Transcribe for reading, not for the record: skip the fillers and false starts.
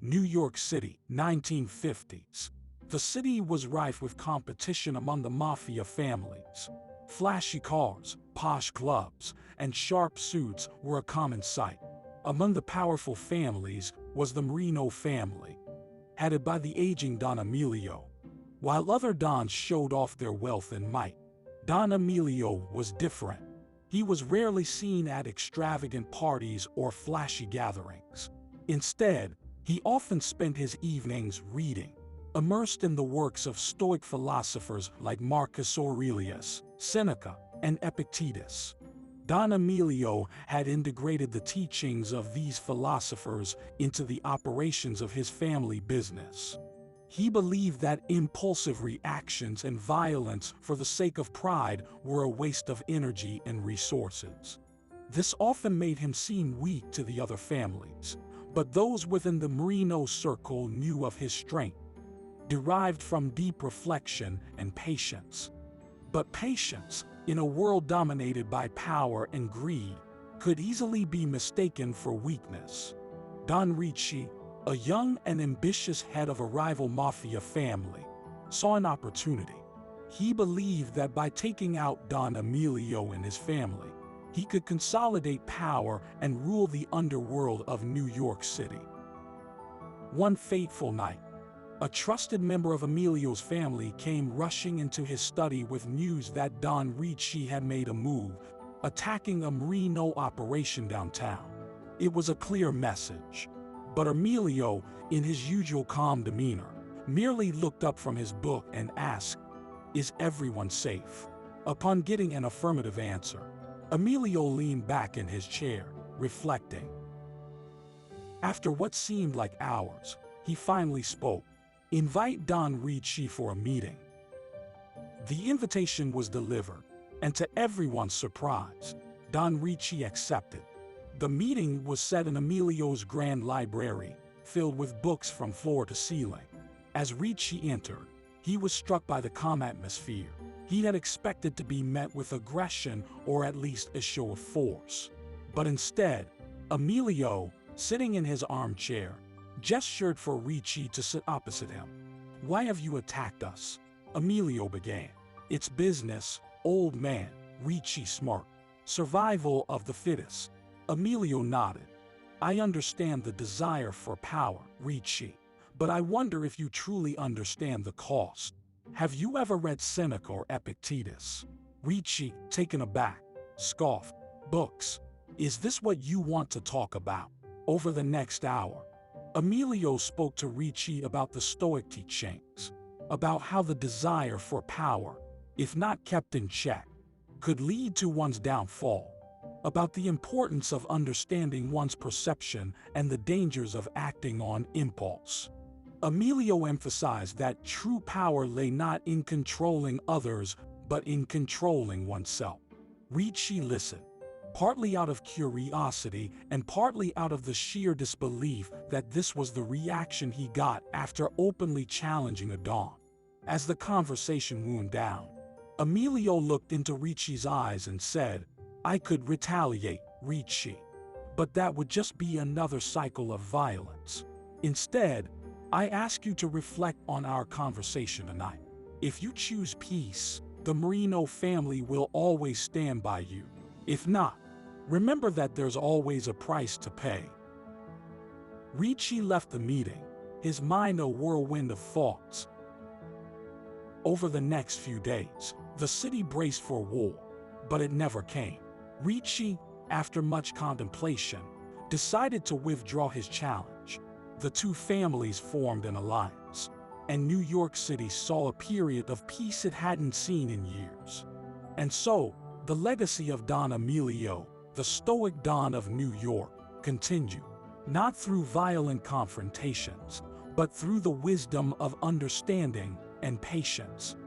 New York City, 1950s. The city was rife with competition among the mafia families. Flashy cars, posh clubs, and sharp suits were a common sight. Among the powerful families was the Marino family, headed by the aging Don Emilio. While other dons showed off their wealth and might, Don Emilio was different. He was rarely seen at extravagant parties or flashy gatherings. Instead, he often spent his evenings reading, immersed in the works of Stoic philosophers like Marcus Aurelius, Seneca, and Epictetus. Don Emilio had integrated the teachings of these philosophers into the operations of his family business. He believed that impulsive reactions and violence for the sake of pride were a waste of energy and resources. This often made him seem weak to the other families, but those within the Marino circle knew of his strength, derived from deep reflection and patience. But patience, in a world dominated by power and greed, could easily be mistaken for weakness. Don Ricci, a young and ambitious head of a rival mafia family, saw an opportunity. He believed that by taking out Don Emilio and his family, he could consolidate power and rule the underworld of New York City. One fateful night, a trusted member of Emilio's family came rushing into his study with news that Don Ricci had made a move, attacking a Marino operation downtown. It was a clear message, but Emilio, in his usual calm demeanor, merely looked up from his book and asked, "Is everyone safe?" Upon getting an affirmative answer, Emilio leaned back in his chair, reflecting. After what seemed like hours, he finally spoke. "Invite Don Ricci for a meeting." The invitation was delivered, and to everyone's surprise, Don Ricci accepted. The meeting was set in Emilio's grand library, filled with books from floor to ceiling. As Ricci entered, he was struck by the calm atmosphere. He had expected to be met with aggression or at least a show of force. But instead, Emilio, sitting in his armchair, gestured for Ricci to sit opposite him. "Why have you attacked us?" Emilio began. "It's business, old man," Ricci smirked. "Survival of the fittest." Emilio nodded. "I understand the desire for power, Ricci, but I wonder if you truly understand the cost. Have you ever read Seneca or Epictetus?" Ricci, taken aback, scoffed. "Books? Is this what you want to talk about?" Over the next hour, Emilio spoke to Ricci about the Stoic teachings, about how the desire for power, if not kept in check, could lead to one's downfall, about the importance of understanding one's perception and the dangers of acting on impulse. Emilio emphasized that true power lay not in controlling others, but in controlling oneself. Ricci listened, partly out of curiosity and partly out of the sheer disbelief that this was the reaction he got after openly challenging a don. As the conversation wound down, Emilio looked into Ricci's eyes and said, "I could retaliate, Ricci, but that would just be another cycle of violence. Instead, I ask you to reflect on our conversation tonight. If you choose peace, the Marino family will always stand by you. If not, remember that there's always a price to pay." Ricci left the meeting, his mind a whirlwind of thoughts. Over the next few days, the city braced for war, but it never came. Ricci, after much contemplation, decided to withdraw his challenge. The two families formed an alliance, and New York City saw a period of peace it hadn't seen in years. And so, the legacy of Don Emilio, the Stoic Don of New York, continued, not through violent confrontations, but through the wisdom of understanding and patience.